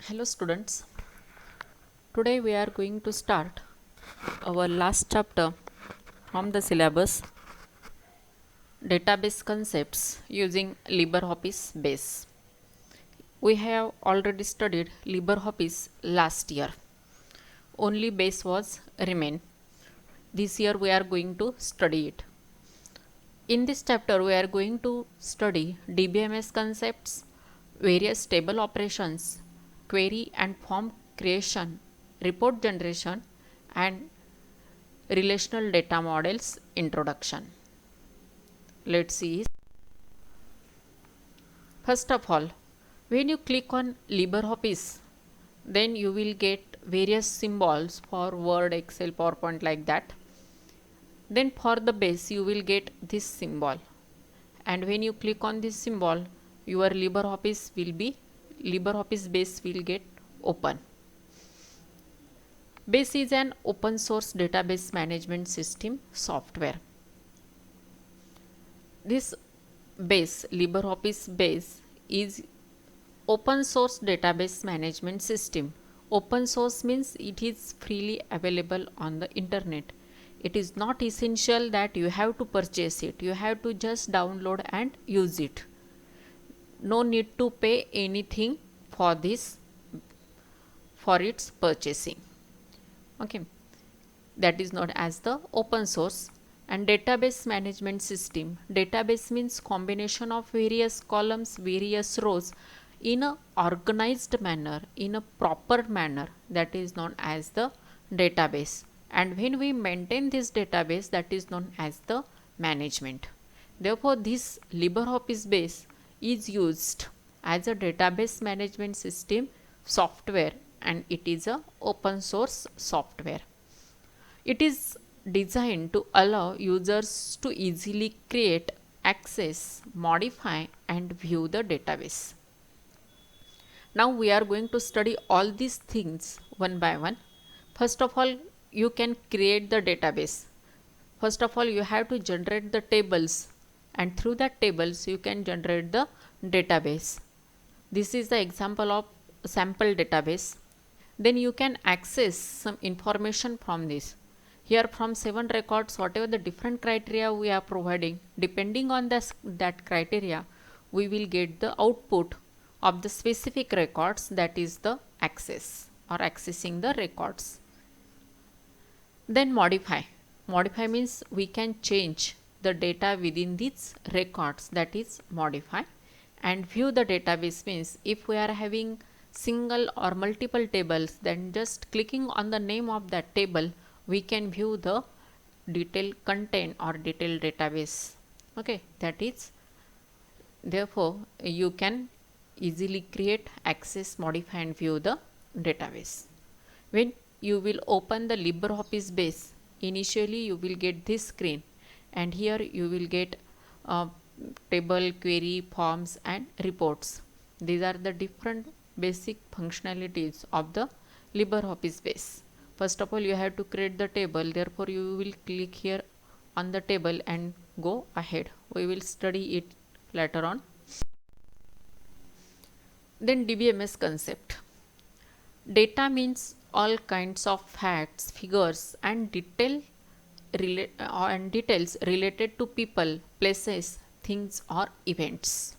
Hello students, today we are going to start our last chapter from the syllabus, database concepts using LibreOffice Base. We have already studied LibreOffice last year. Only Base was remain. This year we are going to study it. In this chapter we are going to study DBMS concepts, various table operations, query and form creation, report generation, and relational data models introduction. Let's see. First of all, when you click on LibreOffice, then you will get various symbols for Word, Excel, PowerPoint like that. Then for the base you will get this symbol, and when you click on this symbol your LibreOffice base will get open. Base is an open source database management system software. This base, LibreOffice base, is open source database management system. Open source means it is freely available on the internet. It is not essential that you have to purchase it. You have to just download and use it. No need to pay anything for this, for its purchasing. Okay, that is known as the open source. And database management system. Database means combination of various columns, various rows in a organized manner, in a proper manner, that is known as the database. And when we maintain this database, that is known as the management. Therefore, this LibreOffice base is used as a database management system software, and it is a open source software. It is designed to allow users to easily create, access, modify, and view the database. Now we are going to study all these things one by one. First of all, you can create the database. First of all, you have to generate the tables, and through that tables you can generate the database. This is the example of sample database. Then you can access some information from this. Here from 7 records, whatever the different criteria we are providing, depending on that criteria, we will get the output of the specific records, that is the access or accessing the records. Then modify. Modify means we can change the data within these records, that is modify. And view the database means if we are having single or multiple tables, then just clicking on the name of that table, we can view the detailed content or detailed database. Okay, that is, therefore you can easily create, access, modify, and view the database. When you will open the LibreOffice base, initially you will get this screen, and here you will get table, query, forms, and reports. These are the different basic functionalities of the LibreOffice base. First of all, you have to create the table, therefore you will click here on the table and go ahead. We will study it later on. Then DBMS concept. Data means all kinds of facts, figures, and details related to people, places, things, or events.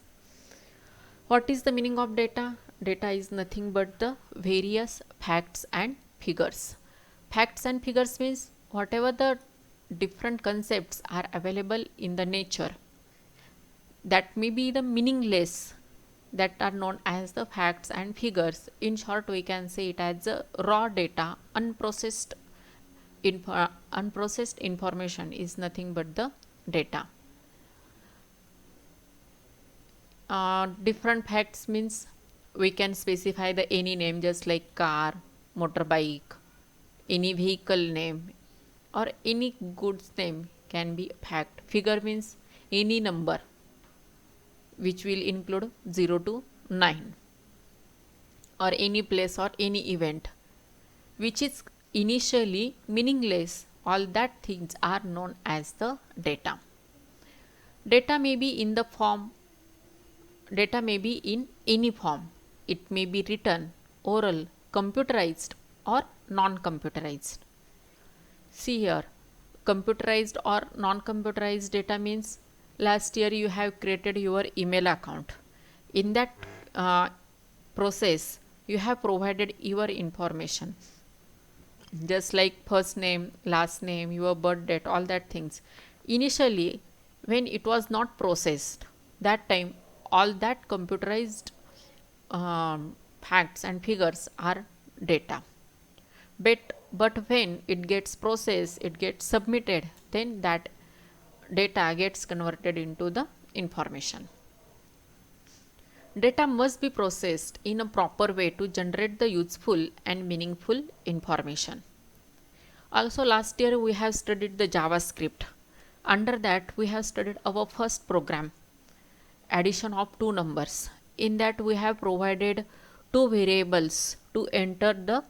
What is the meaning of data? Data is nothing but the various facts and figures. Facts and figures means whatever the different concepts are available in the nature, that may be the meaningless, that are known as the facts and figures. In short, we can say it as raw data. Unprocessed information is nothing but the data. Different facts means we can specify the any name, just like car, motorbike, any vehicle name, or any goods name can be fact. Figure means any number which will include 0 to 9, or any place or any event which is initially meaningless. All that things are known as the data. Data may be in the form, data may be in any form. It may be written, oral, computerized or non-computerized. See here, computerized or non-computerized data means last year you have created your email account. In that process, you have provided your information, just like first name, last name, your birth date, all that things. Initially, when it was not processed, that time all that computerized facts and figures are data. But when it gets processed, it gets submitted, then that data gets converted into the information. Data must be processed in a proper way to generate the useful and meaningful information. Also, last year we have studied the JavaScript. Under that, we have studied our first program, addition of two numbers. In that, we have provided two variables to enter the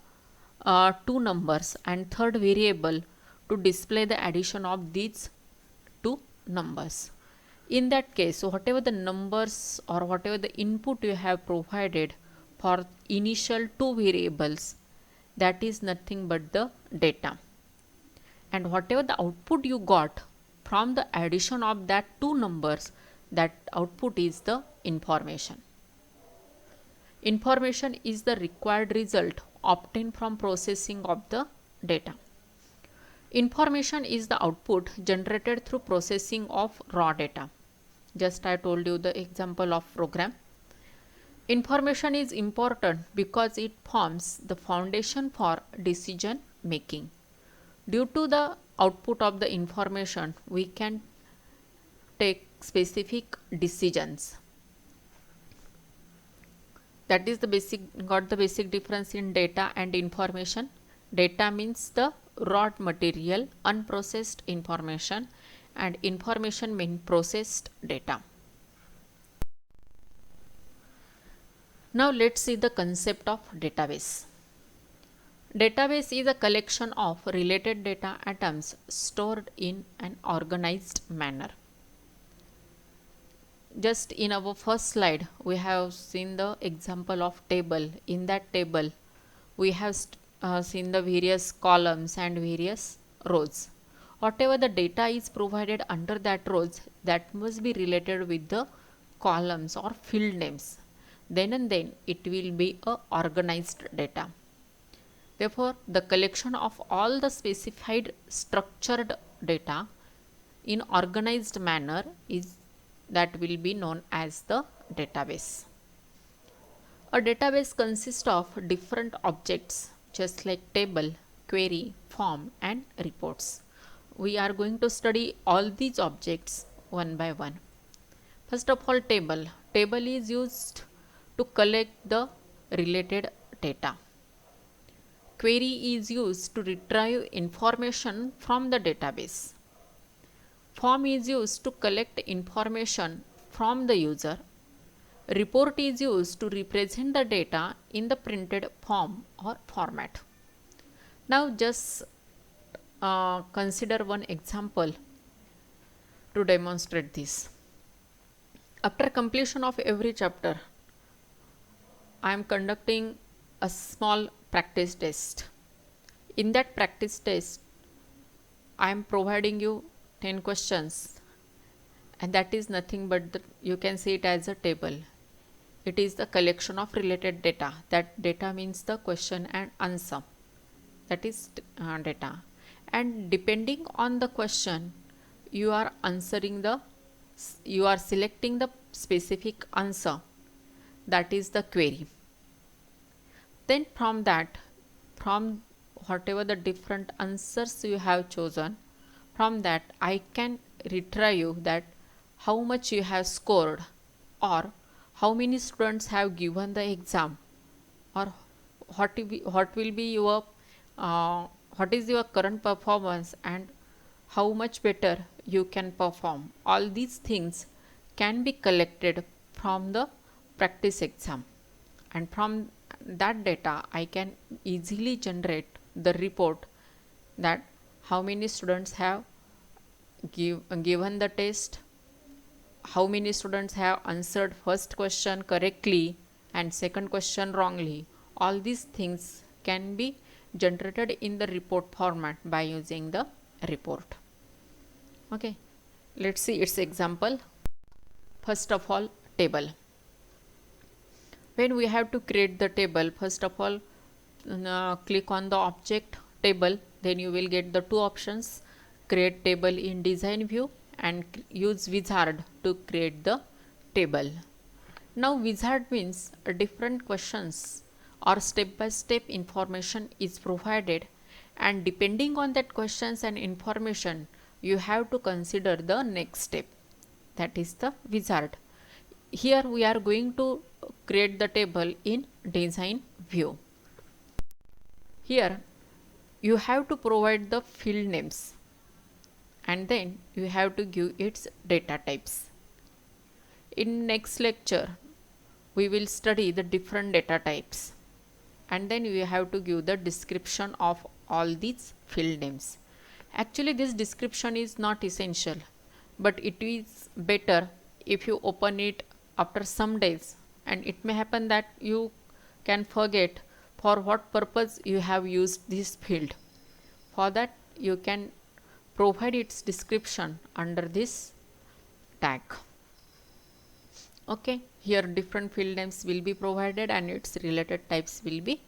two numbers, and third variable to display the addition of these two numbers. In that case, whatever the numbers or whatever the input you have provided for initial two variables, that is nothing but the data. And whatever the output you got from the addition of that two numbers, that output is the information. Information is the required result obtained from processing of the data. Information is the output generated through processing of raw data. Just I told you the example of program. Information is important because it forms the foundation for decision making. Due to the output of the information, we can take specific decisions. That is the basic difference in data and information. Data means the raw material, unprocessed information, and information means processed data. Now let's see the concept of database. Database is a collection of related data items stored in an organized manner. Just in our first slide, we have seen the example of table. In that table, we have seen the various columns and various rows. Whatever the data is provided under that rows, that must be related with the columns or field names. Then and then it will be a organized data. Therefore, the collection of all the specified structured data in organized manner is that will be known as the database. A database consists of different objects just like table, query, form and reports. We are going to study all these objects one by one. First of all, table. Table is used to collect the related data. Query is used to retrieve information from the database. Form is used to collect information from the user. Report is used to represent the data in the printed form or format. Now just consider one example to demonstrate this. After completion of every chapter, I am conducting a small practice test. In that practice test, I am providing you 10 questions, and that is nothing but you can see it as a table. It is the collection of related data. That data means the question and answer. That is data. And depending on the question, you are selecting the specific answer. That is the query. Then from whatever the different answers you have chosen, from that I can retrieve that how much you have scored, or how many students have given the exam, or what is your current performance and how much better you can perform. All these things can be collected from the practice exam, and from that data I can easily generate the report that how many students have given the test, how many students have answered first question correctly and second question wrongly, All these things can be generated in the report format by using the report. Okay, let's see its example. First of all, table. When we have to create the table, first of all, click on the object table, then you will get the two options: create table in design view and use wizard to create the table. Now wizard means different questions or step by step information is provided, and depending on that questions and information you have to consider the next step, that is the wizard. Here we are going to create the table in design view. Here you have to provide the field names and then you have to give its data types. In next lecture we will study the different data types and then we have to give the description of all these field names. Actually this description is not essential, but it is better if you open it after some days, and it may happen that you can forget for what purpose you have used this field. For that you can provide its description under this tag. Okay, here different field names will be provided and its related types will be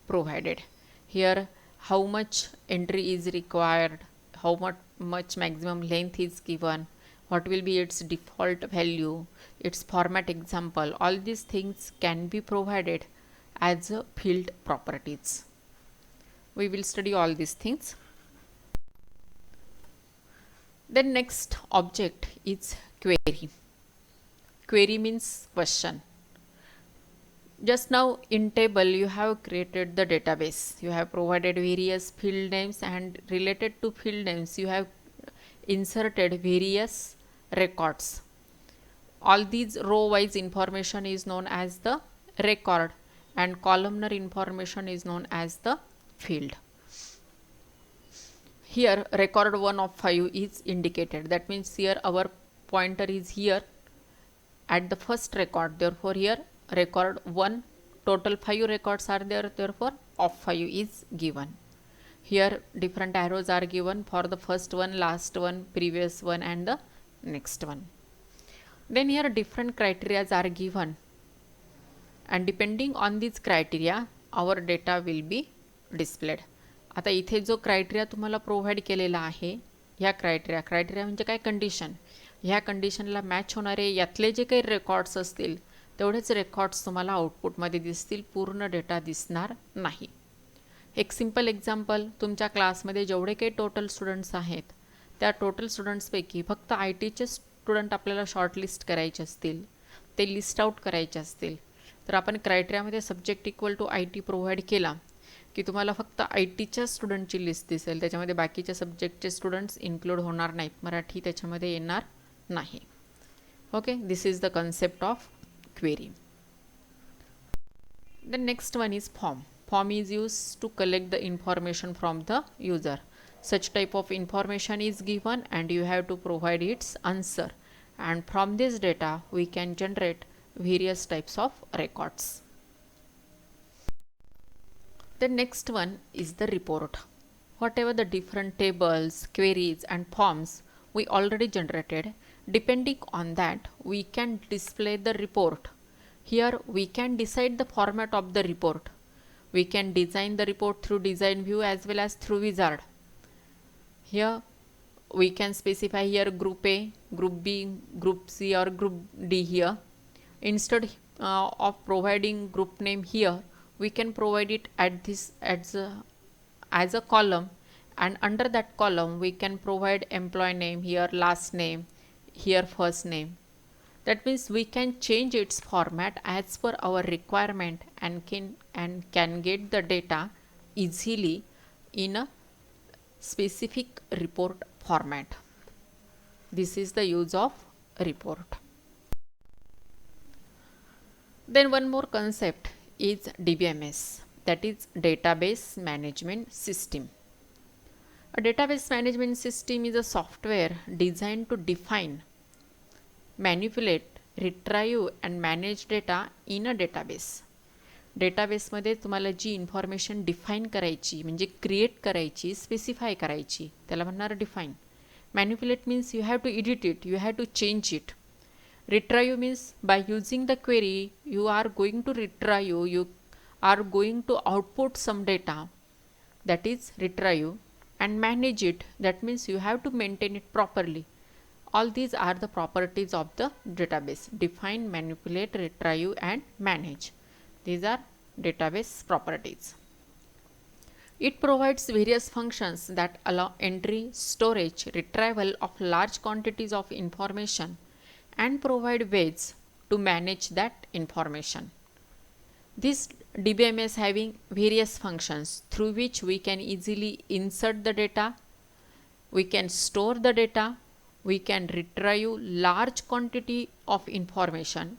provided. Here how much entry is required, how much maximum length is given, what will be its default value, its format example, all these things can be provided as a field properties. We will study all these things. Then next object is query. Query means question. Just now in table you have created the database. You have provided various field names and related to field names you have inserted various records. All these row wise information is known as the record and columnar information is known as the field. Here record 1 of 5 is indicated. That means here our pointer is here at the first record. Therefore here record 1, total 5 records are there, therefore of 5 is given. Here different arrows are given for the first one, last one, previous one and the next one. Then here different criteria are given and depending on these criteria our data will be displayed. आता इथे जो criteria तुम्हाला provide केलेला आहे, ह्या criteria म्हणजे काय, condition, ह्या कंडिशनला मॅच होणारे यातले जे काही रेकॉर्ड्स असतील तेवढेच रेकॉर्ड्स तुम्हाला आउटपुटमध्ये दिसतील, पूर्ण डेटा दिसणार नाही. एक सिंपल एक्झाम्पल, तुमच्या क्लासमध्ये जेवढे काही टोटल स्टुडंट्स आहेत त्या टोटल स्टुडंट्सपैकी फक्त आय टीचे स्टुडंट आपल्याला शॉर्टलिस्ट करायचे असतील, ते लिस्ट आउट करायचे असतील, तर आपण क्रायटेरियामध्ये subject equal to I T provide केला की तुम्हाला फक्त आय टीच्या स्टुडंटची लिस्ट दिसेल, त्याच्यामध्ये बाकीच्या सब्जेक्टचे स्टुडंट्स इन्क्लूड होणार नाहीत, मराठी त्याच्यामध्ये येणार नाही. Okay, this is the concept of query. The next one is form. Form is used to collect the information from the user. Such type of information is given and you have to provide its answer, and from this data we can generate various types of records. The next one is the report. Whatever the different tables, queries and forms we already generated, depending on that we can display the report. Here we can decide the format of the report. We can design the report through design view as well as through wizard. Here we can specify here group A, group B, group C or group D here. Instead of providing group name here, we can provide it at this as a column, and under that column we can provide employee name here, last name here, first name. That means we can change its format as per our requirement and can get the data easily in a specific report format. This is the use of report. Then one more concept is DBMS, that is database management system. A database management system is a software designed to define, manipulate, retrieve and manage data in a database. डेटाबेसमध्ये तुम्हाला जी information define करायची म्हणजे create करायची, specify करायची, त्याला म्हणणार define. Manipulate means you have to edit it, you have to change it. Retrieve means by using the query you are going to retrieve, you are going to output some data, that is retrieve. And manage it, that means you have to maintain it properly. All these are the properties of the database: define, manipulate, retrieve and manage. These are database properties. It provides various functions that allow entry, storage, retrieval of large quantities of information and provide ways to manage that information. This DBMS having various functions through which we can easily insert the data, we can store the data, we can retrieve large quantity of information.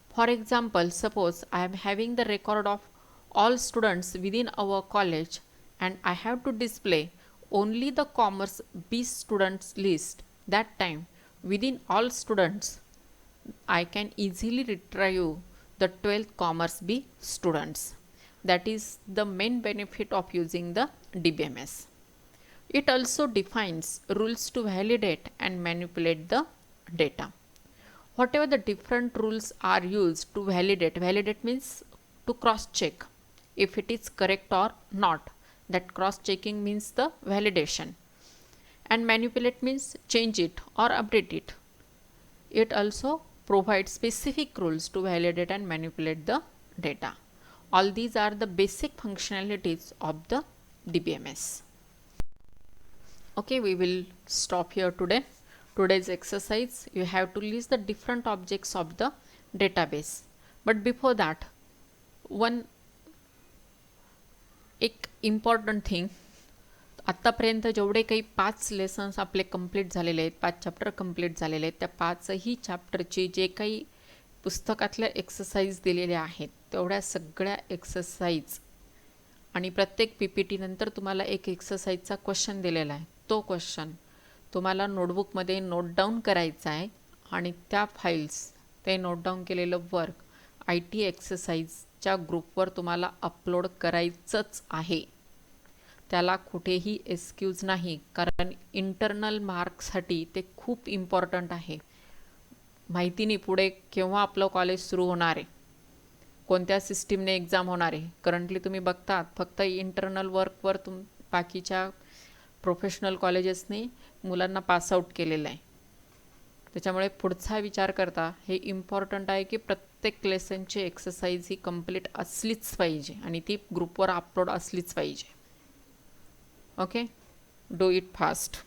For example, suppose I am having the record of all students within our college and I have to display only the commerce B students list. That time within all students I can easily retrieve the 12th Commerce B students. That is the main benefit of using the DBMS. It also defines rules to validate and manipulate the data. Whatever the different rules are used to validate means to cross check if it is correct or not. That cross checking means the validation. And manipulate means change it or update it. It also provides specific rules to validate and manipulate the data. All these are the basic functionalities of the DBMS. Okay, we will stop here today. Today's exercise, you have to list the different objects of the database. But before that, one important thing, आत्तापर्यंत जेवढे काही 5 lessons आपले complete झालेले आहेत, 5 chapter complete झालेले आहेत, त्या 5ही चॅप्टरची जे काही पुस्तकातल्या एक्सरसाइज दिलेल्या आहेत तेवढ्या सगळ्या एक्सरसाइज आणि प्रत्येक PPT नंतर तुम्हाला एक एक्सरसाइजचा क्वेश्चन दिलेला आहे. तो क्वेश्चन तुम्हाला नोटबुकमध्ये नोट डाऊन करायचा आहे आणि त्या फाईल्स, ते नोट डाऊन केलेलं वर्क IT एक्सरसाइजच्या ग्रुपवर तुम्हाला अपलोड करायचंच आहे. त्याला कुठेही एक्सक्यूज नाही, कारण इंटरनल मार्क्ससाठी ते खूप इम्पॉर्टंट आहे. माहिती नाही पुढे केव्हा आपलं कॉलेज सुरू होणार आहे, कोणत्या सिस्टीमने एक्झाम होणार आहे. करंटली तुम्ही बघतात फक्त इंटरनल वर्कवर बाकीच्या प्रोफेशनल कॉलेजेसने मुलांना पासआउट केलेलं आहे. त्याच्यामुळे पुढचा विचार करता हे इम्पॉर्टंट आहे की प्रत्येक लेसनची एक्सरसाइज ही कंप्लीट असलीच पाहिजे आणि ती ग्रुपवर अपलोड असलीच पाहिजे. Okay, do it fast.